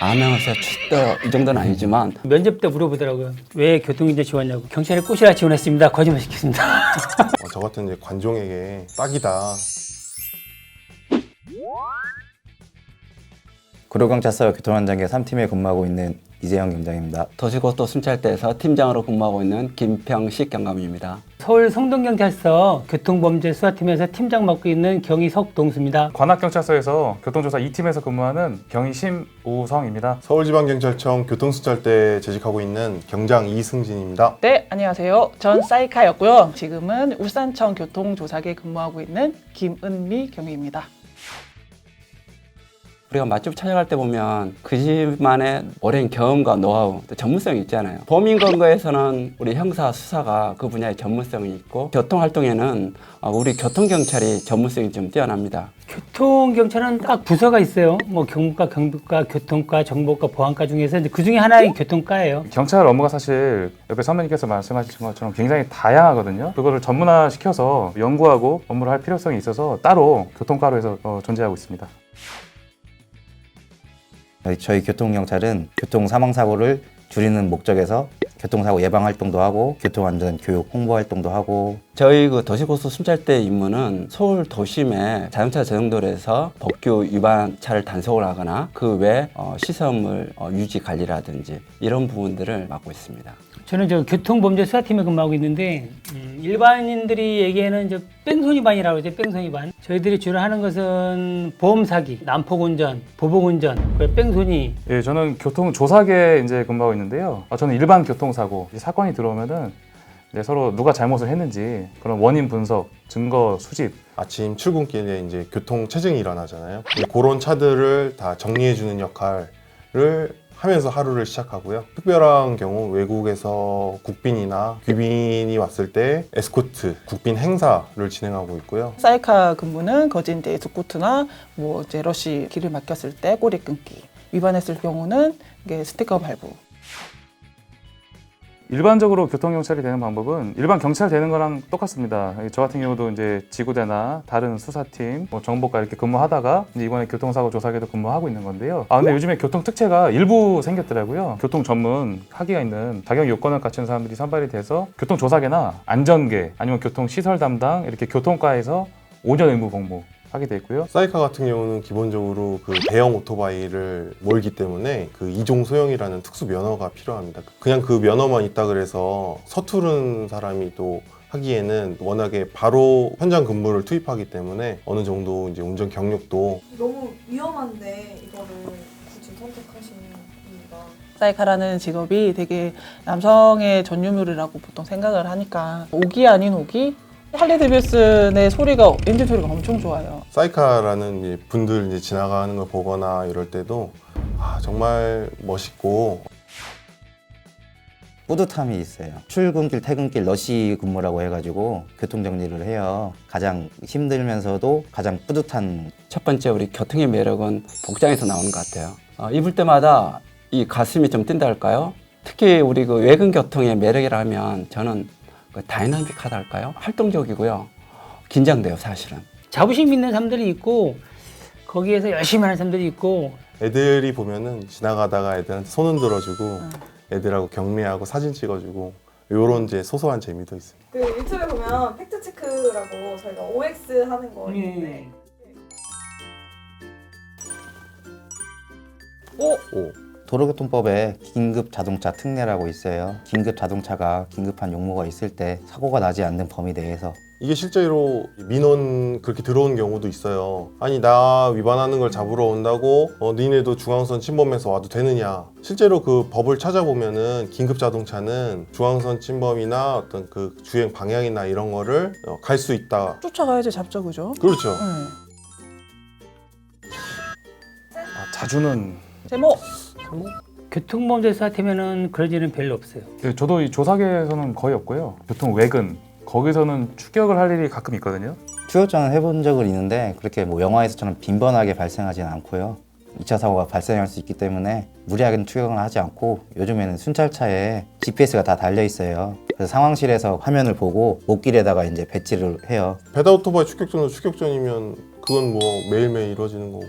아나운서 이 정도는 아니지만 면접 때 물어보더라고요. 왜 교통경찰 지원냐고. 경찰에 꼬시라 지원했습니다. 거짓말 시켰습니다. 저 같은 이제 관종에게 딱이다. 구로경찰서 교통안전계 3팀에 근무하고 있는 이재영 경장입니다. 도시고속 순찰대에서 팀장으로 근무하고 있는 김평식 경감입니다. 서울 성동경찰서 교통범죄 수사팀에서 팀장 맡고 있는 경위 석동수입니다. 관악경찰서에서 교통조사 2팀에서 근무하는 경위 심우성입니다. 서울지방경찰청 교통수찰대에 재직하고 있는 경장 이승진입니다. 네, 안녕하세요. 전 사이카였고요. 지금은 울산청 교통조사계 근무하고 있는 김은미 경위입니다. 우리가 맛집 찾아갈 때 보면 그 집만의 오랜 경험과 노하우, 또 전문성이 있잖아요. 범인 검거에서는 우리 형사 수사가 그 분야의 전문성이 있고 교통활동에는 우리 교통경찰이 전문성이 좀 뛰어납니다. 교통경찰은 딱 부서가 있어요. 뭐 경무과, 경비과, 교통과, 정보과, 보안과 중에서 이제 그 중에 하나의 교통과예요. 경찰 업무가 사실 옆에 선배님께서 말씀하신 것처럼 굉장히 다양하거든요. 그거를 전문화시켜서 연구하고 업무를 할 필요성이 있어서 따로 교통과로 해서 존재하고 있습니다. 저희 교통경찰은 교통사망사고를 줄이는 목적에서 교통사고 예방 활동도 하고 교통안전 교육 홍보 활동도 하고 저희 그 도시고속 순찰대 임무는 서울 도심의 자동차 전용도로에서 법규 위반 차를 단속을 하거나 그 외 시설물 유지 관리라든지 이런 부분들을 맡고 있습니다. 저는 저 교통범죄 수사팀에 근무하고 있는데 일반인들이 얘기하는 저 뺑소니반이라고 하죠. 뺑소니반. 저희들이 주로 하는 것은 보험 사기, 난폭운전, 보복운전, 뺑소니. 예, 저는 교통조사계에 이제 근무하고 있는데요. 저는 일반 교통사고 사건이 들어오면은 이제 서로 누가 잘못을 했는지 그런 원인 분석, 증거 수집. 아침 출근길에 이제 교통 체증이 일어나잖아요. 그런 차들을 다 정리해주는 역할을 하면서 하루를 시작하고요. 특별한 경우 외국에서 국빈이나 귀빈이 왔을 때 에스코트, 국빈 행사를 진행하고 있고요. 사이카 근무는 거진 이제 에스코트나 뭐 이제 러시 길을 막혔을 때 꼬리 끊기, 위반했을 경우는 이게 스티커 발부. 일반적으로 교통경찰이 되는 방법은 일반 경찰 되는 거랑 똑같습니다. 저 같은 경우도 이제 지구대나 다른 수사팀, 정보과 이렇게 근무하다가 이제 이번에 교통사고 조사계도 근무하고 있는 건데요. 근데 요즘에 교통특채가 일부 생겼더라고요. 교통 전문 학위가 있는 자격 요건을 갖춘 사람들이 선발이 돼서 교통조사계나 안전계 아니면 교통시설 담당 이렇게 교통과에서 5년 의무 복무 하게 돼 있고요. 사이카 같은 경우는 기본적으로 그 대형 오토바이를 몰기 때문에 그 2종 소형이라는 특수 면허가 필요합니다. 그냥 그 면허만 있다 그래서 서투른 사람이 또 하기에는 워낙에 바로 현장 근무를 투입하기 때문에 어느 정도 이제 운전 경력도 너무 위험한데 이거를 굳이 선택하신 이유가 사이카라는 직업이 되게 남성의 전유물이라고 보통 생각을 하니까 오기 아닌 오기? 할리 데비슨의 소리가 엔진 소리가 엄청 좋아요. 사이카라는 이제 분들 이제 지나가는 걸 보거나 이럴 때도 정말 멋있고 뿌듯함이 있어요. 출근길, 퇴근길 러시 근무라고 해가지고 교통정리를 해요. 가장 힘들면서도 가장 뿌듯한. 첫 번째 우리 교통의 매력은 복장에서 나오는 것 같아요. 입을 때마다 이 가슴이 좀 뛴다 할까요? 특히 우리 그 외근 교통의 매력이라면 저는 다이나믹하다 할까요? 활동적이고요. 긴장돼요, 사실은. 자부심 있는 사람들이 있고 거기에서 열심히 하는 사람들이 있고 애들이 보면은 지나가다가 애들한테 손 흔들어주고 애들하고 격려하고 사진 찍어주고 요런 이제 소소한 재미도 있습니다. 그 유튜브에 보면 팩트체크라고 저희가 OX 하는 거 있는데 오. 도로교통법에 긴급 자동차 특례라고 있어요. 긴급 자동차가 긴급한 용무가 있을 때 사고가 나지 않는 범위 내에서 이게 실제로 민원 그렇게 들어온 경우도 있어요. 아니 나 위반하는 걸 잡으러 온다고 니네도 중앙선 침범해서 와도 되느냐. 실제로 그 법을 찾아보면은 긴급 자동차는 중앙선 침범이나 어떤 그 주행 방향이나 이런 거를 갈 수 있다. 쫓아가야지 잡죠, 그죠? 그렇죠. 자주는 제목! 교통범죄 수사팀에는 그런 일은 별로 없어요. 네, 저도 이 조사계에서는 거의 없고요. 교통 외근 거기서는 추격을 할 일이 가끔 있거든요. 추격전은 해본 적은 있는데 그렇게 뭐 영화에서처럼 빈번하게 발생하지는 않고요. 2차 사고가 발생할 수 있기 때문에 무리하게 추격은 하지 않고 요즘에는 순찰차에 GPS가 다 달려 있어요. 그래서 상황실에서 화면을 보고 목길에다가 이제 배치를 해요. 배달 오토바이 추격전은 추격전이면 그건 뭐 매일매일 이루어지는 거고.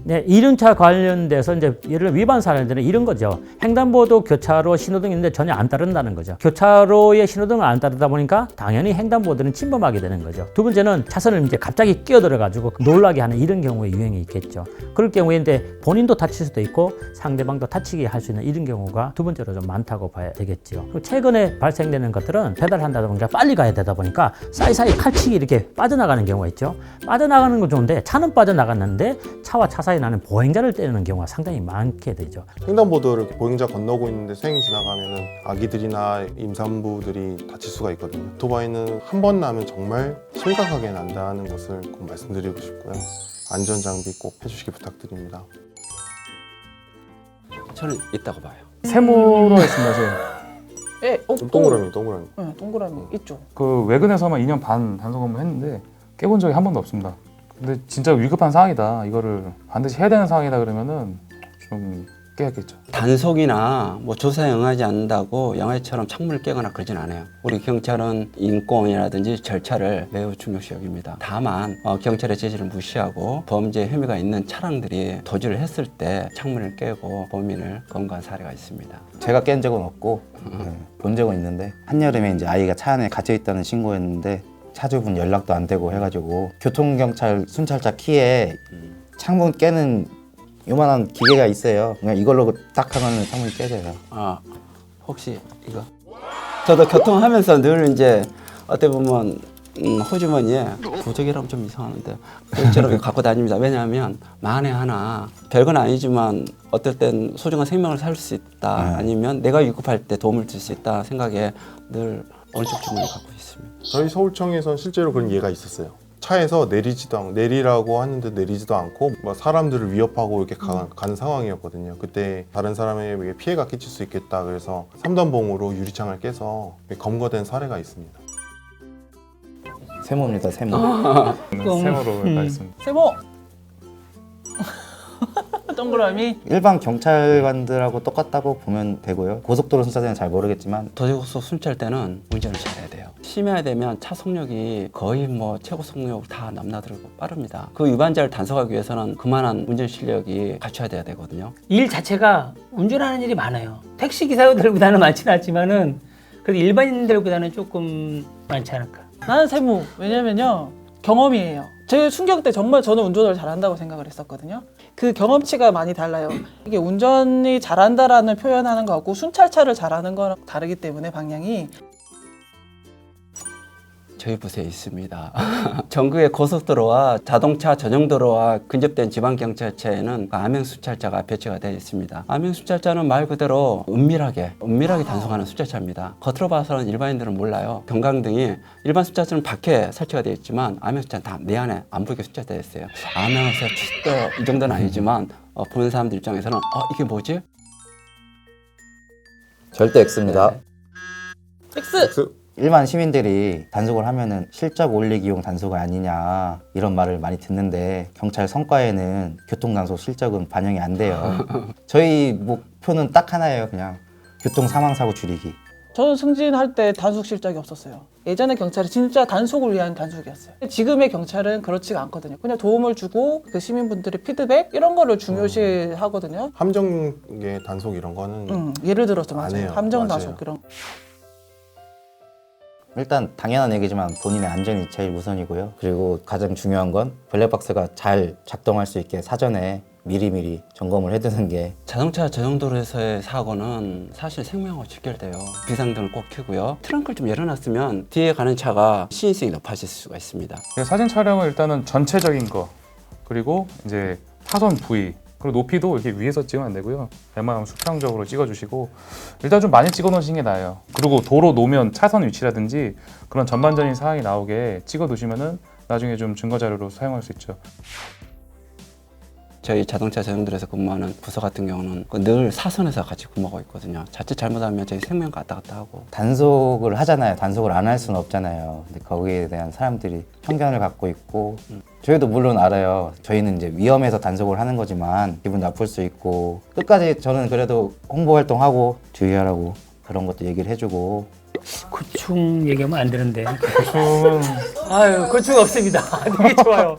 네, 이륜차 관련돼서 이제 예를 들어 위반 사례들은 이런 거죠. 횡단보도 교차로 신호등이 있는데 전혀 안 따른다는 거죠. 교차로에 신호등을 안 따르다 보니까 당연히 횡단보도는 침범하게 되는 거죠. 두 번째는 차선을 이제 갑자기 끼어들어 가지고 놀라게 하는 이런 경우에 유행이 있겠죠. 그럴 경우에인데 본인도 다칠 수도 있고 상대방도 다치게 할 수 있는 이런 경우가 두 번째로 좀 많다고 봐야 되겠죠. 그리고 최근에 발생되는 것들은 배달한다 보니까 빨리 가야 되다 보니까 사이사이 칼치기 이렇게 빠져나가는 경우가 있죠. 빠져나가는 건 좋은데 차는 빠져나갔는데 차와 차 사이 나는 보행자를 때리는 경우가 상당히 많게 되죠. 횡단보도를 보행자 건너고 있는데 수행 지나가면은 아기들이나 임산부들이 다칠 수가 있거든요. 오토바이는 한 번 나면 정말 심각하게 난다는 것을 꼭 말씀드리고 싶고요. 안전장비 꼭 해주시기 부탁드립니다. 저는 있다고 봐요. 세모로 했습니다. 지금. 예, 동그라미. 네, 동그라미 있죠. 그 외근에서만 2년 반 단속 근무 했는데 깨본 적이 한 번도 없습니다. 근데 진짜 위급한 상황이다. 이거를 반드시 해야 되는 상황이다 그러면은 좀 깨야겠죠. 단속이나 뭐 조사에 응하지 않는다고 영화처럼 창문을 깨거나 그러진 않아요. 우리 경찰은 인권이라든지 절차를 매우 중요시 여깁니다. 다만 경찰의 제지를 무시하고 범죄 혐의가 있는 차량들이 도주를 했을 때 창문을 깨고 범인을 검거한 사례가 있습니다. 제가 깬 적은 없고 본 적은 있는데 한여름에 이제 아이가 차 안에 갇혀 있다는 신고였는데 차주분 연락도 안 되고 해가지고 교통경찰 순찰차 키에 창문 깨는 요만한 기계가 있어요. 그냥 이걸로 딱 하면 창문이 깨져요. 아, 혹시 이거? 저도 교통하면서 늘 이제 어떻게 보면 호주머니에 부적이라면 좀 이상하는데 그처럼 갖고 다닙니다. 왜냐하면 만에 하나 별건 아니지만 어떨 땐 소중한 생명을 살 수 있다. 아니면 내가 위급할 때 도움을 줄 수 있다 생각에 늘 어느 쪽 주머니 갖고 있습니다. 저희 서울청에선 실제로 그런 예가 있었어요. 차에서 내리라고 하는데 내리지도 않고 뭐 사람들을 위협하고 이렇게 가는 상황이었거든요. 그때 다른 사람에게 피해가 끼칠 수 있겠다. 그래서 3단봉으로 유리창을 깨서 검거된 사례가 있습니다. 세모입니다, 세모. 세모로 했습니다. 세모! 동그라미. 일반 경찰관들하고 똑같다고 보면 되고요. 고속도로 순찰대는 잘 모르겠지만 도시고속 순찰 때는 운전을 잘해야 돼요. 심해야 되면 차 속력이 거의 뭐 최고 속력 다 넘나들고 빠릅니다. 그 위반자를 단속하기 위해서는 그만한 운전 실력이 갖춰야 돼야 되거든요. 일 자체가 운전하는 일이 많아요. 택시 기사들보다는 많지는 않지만은 그래도 일반인들보다는 조금 많지 않을까. 나는 세모. 왜냐면요. 경험이에요. 제 순경 때 정말 저는 운전을 잘한다고 생각을 했었거든요. 그 경험치가 많이 달라요. 이게 운전이 잘한다라는 표현하는 거하고 순찰차를 잘하는 거랑 다르기 때문에 방향이. 저희 부서에 있습니다. 전국의 고속도로와 자동차 전용도로와 근접된 지방경찰차에는 암행순찰차가 배치가 되어 있습니다. 암행순찰차는 말 그대로 은밀하게 단속하는 순찰차입니다. 겉으로 봐서는 일반인들은 몰라요. 경광등이 일반 순찰차는 밖에 설치가 되어 있지만 암행순찰차는 다 내 안에 안 보이게 설치되어 있어요. 암행에서 이 정도는 아니지만 보는 사람들 입장에서는 이게 뭐지? 절대 X입니다. X! 일반 시민들이 단속을 하면은 실적 올리기용 단속이 아니냐 이런 말을 많이 듣는데 경찰 성과에는 교통단속 실적은 반영이 안 돼요. 저희 목표는 딱 하나예요. 그냥 교통 사망사고 줄이기. 저는 승진할 때 단속 실적이 없었어요. 예전에 경찰이 진짜 단속을 위한 단속이었어요. 지금의 경찰은 그렇지가 않거든요. 그냥 도움을 주고 그 시민분들의 피드백 이런 거를 중요시 하거든요. 함정의 단속 이런 거는 예를 들어서 안 맞아요. 해요. 함정 맞아요. 단속 이런. 일단 당연한 얘기지만 본인의 안전이 제일 우선이고요. 그리고 가장 중요한 건 블랙박스가 잘 작동할 수 있게 사전에 미리미리 점검을 해두는 게. 자동차 전용도로에서의 사고는 사실 생명하고 직결돼요. 비상등을 꼭 켜고요. 트렁크를 좀 열어놨으면 뒤에 가는 차가 시인성이 높아질 수가 있습니다. 사진 촬영은 일단은 전체적인 거 그리고 이제 차선 부위 그리고 높이도 이렇게 위에서 찍으면 안 되고요. 웬만하면 수평적으로 찍어주시고 일단 좀 많이 찍어 놓으시는 게 나아요. 그리고 도로 노면 차선 위치라든지 그런 전반적인 사항이 나오게 찍어 두시면은 나중에 좀 증거 자료로 사용할 수 있죠. 저희 자동차 전용도로에서 근무하는 부서 같은 경우는 늘 사선에서 같이 근무하고 있거든요. 자칫 잘못하면 저희 생명 갔다 갔다 하고. 단속을 하잖아요. 단속을 안 할 수는 없잖아요. 근데 거기에 대한 사람들이 편견을 갖고 있고 저희도 물론 알아요. 저희는 이제 위험해서 단속을 하는 거지만 기분 나쁠 수 있고 끝까지 저는 그래도 홍보 활동하고 주의하라고 그런 것도 얘기를 해주고. 고충 얘기하면 안 되는데. 고충. 아유, 고충 없습니다. 되게 좋아요.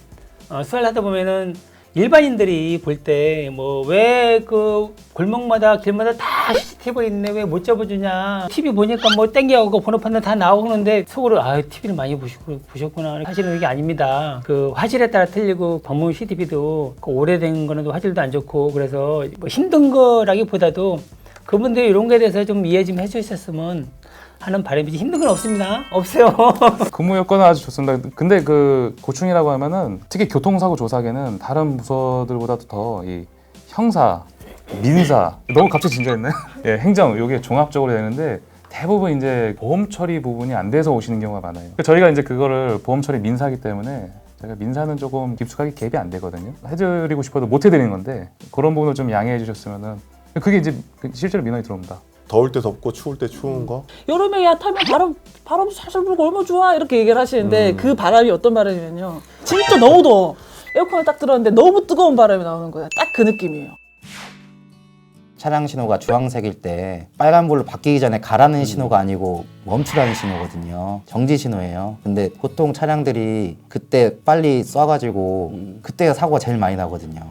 수사를 하다 보면은 일반인들이 볼 때 뭐 왜 그 골목마다 길마다 다 CCTV가 있네 왜 못 잡아주냐 TV 보니까 뭐 땡겨가고 번호판도 다 나오고 하는데 속으로 아 TV를 많이 보셨구나. 사실은 그게 아닙니다. 그 화질에 따라 틀리고 방문 CCTV도 그 오래된 거는 화질도 안 좋고 그래서 뭐 힘든 거라기보다도 그분들이 이런 거에 대해서 좀 이해 좀 해주셨으면 하는 바람이지 힘든 건 없습니다. 없어요. 근무 여건은 아주 좋습니다. 근데 그 고충이라고 하면은 특히 교통사고 조사계는 다른 부서들보다도 더 이 형사, 민사 너무 갑자기 진지했네. 예, 행정 이게 종합적으로 되는데 대부분 이제 보험 처리 부분이 안 돼서 오시는 경우가 많아요. 저희가 이제 그거를 보험 처리 민사기 때문에 제가 민사는 조금 깊숙하게 개입이 안 되거든요. 해드리고 싶어도 못 해드리는 건데 그런 부분을 좀 양해해 주셨으면은 그게 이제 실제로 민원이 들어옵니다. 더울 때 덥고 추울 때 추운 거. 여름에 야 타면 바람 살살 불고 얼마나 좋아 이렇게 얘기를 하시는데 그 바람이 어떤 바람이면요. 진짜 너무 더워. 에어컨을 딱 들었는데 너무 뜨거운 바람이 나오는 거예요. 딱 그 느낌이에요. 차량 신호가 주황색일 때 빨간불로 바뀌기 전에 가라는 신호가 아니고 멈추라는 신호거든요. 정지 신호예요. 근데 보통 차량들이 그때 빨리 쏴가지고 그때가 사고가 제일 많이 나거든요.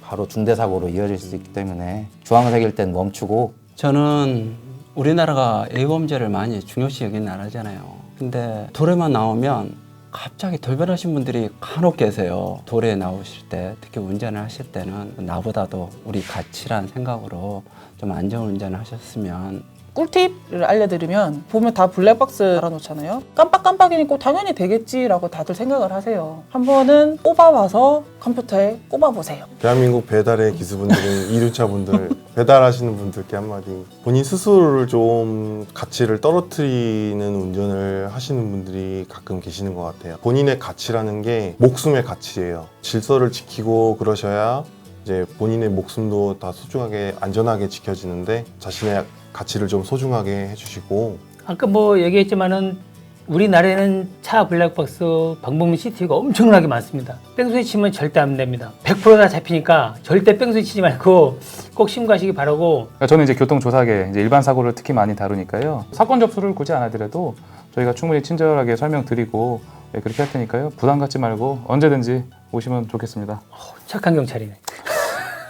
바로 중대 사고로 이어질 수 있기 때문에 주황색일 땐 멈추고. 저는 우리나라가 A범죄를 많이 중요시 여기는 나라잖아요. 근데 도로에만 나오면 갑자기 돌변하신 분들이 간혹 계세요. 도로에 나오실 때, 특히 운전을 하실 때는 나보다도 우리 가치란 생각으로 좀 안전 운전을 하셨으면. 꿀팁을 알려드리면 보면 다 블랙박스 달아놓잖아요. 깜빡깜빡이니까 당연히 되겠지라고 다들 생각을 하세요. 한 번은 꼽아와서 컴퓨터에 꼽아보세요. 대한민국 배달의 기수분들은 이륜차 분들 배달하시는 분들께 한마디. 본인 스스로를 좀 가치를 떨어뜨리는 운전을 하시는 분들이 가끔 계시는 것 같아요. 본인의 가치라는 게 목숨의 가치예요. 질서를 지키고 그러셔야 이제 본인의 목숨도 다 소중하게 안전하게 지켜지는데 자신의 가치를 좀 소중하게 해주시고. 아까 뭐 얘기했지만은 우리나라에는 차 블랙박스 방범 CCTV가 엄청나게 많습니다. 뺑소니 치면 절대 안 됩니다. 100%다 잡히니까 절대 뺑소니 치지 말고 꼭 심구하시기 바라고. 그러니까 저는 이제 교통조사계 이제 일반 사고를 특히 많이 다루니까요. 사건 접수를 굳이 안 하더라도 저희가 충분히 친절하게 설명드리고 그렇게 할 테니까요. 부담 갖지 말고 언제든지 오시면 좋겠습니다. 착한 경찰이네.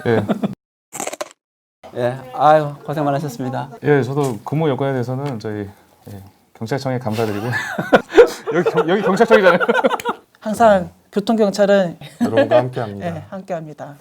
예. 예, 아유 고생 많으셨습니다. 예, 저도 근무 여건에 대해서는 저희 경찰청에 감사드리고 여기 경찰청이잖아요. 항상 교통경찰은 여러분과 함께합니다. 함께합니다.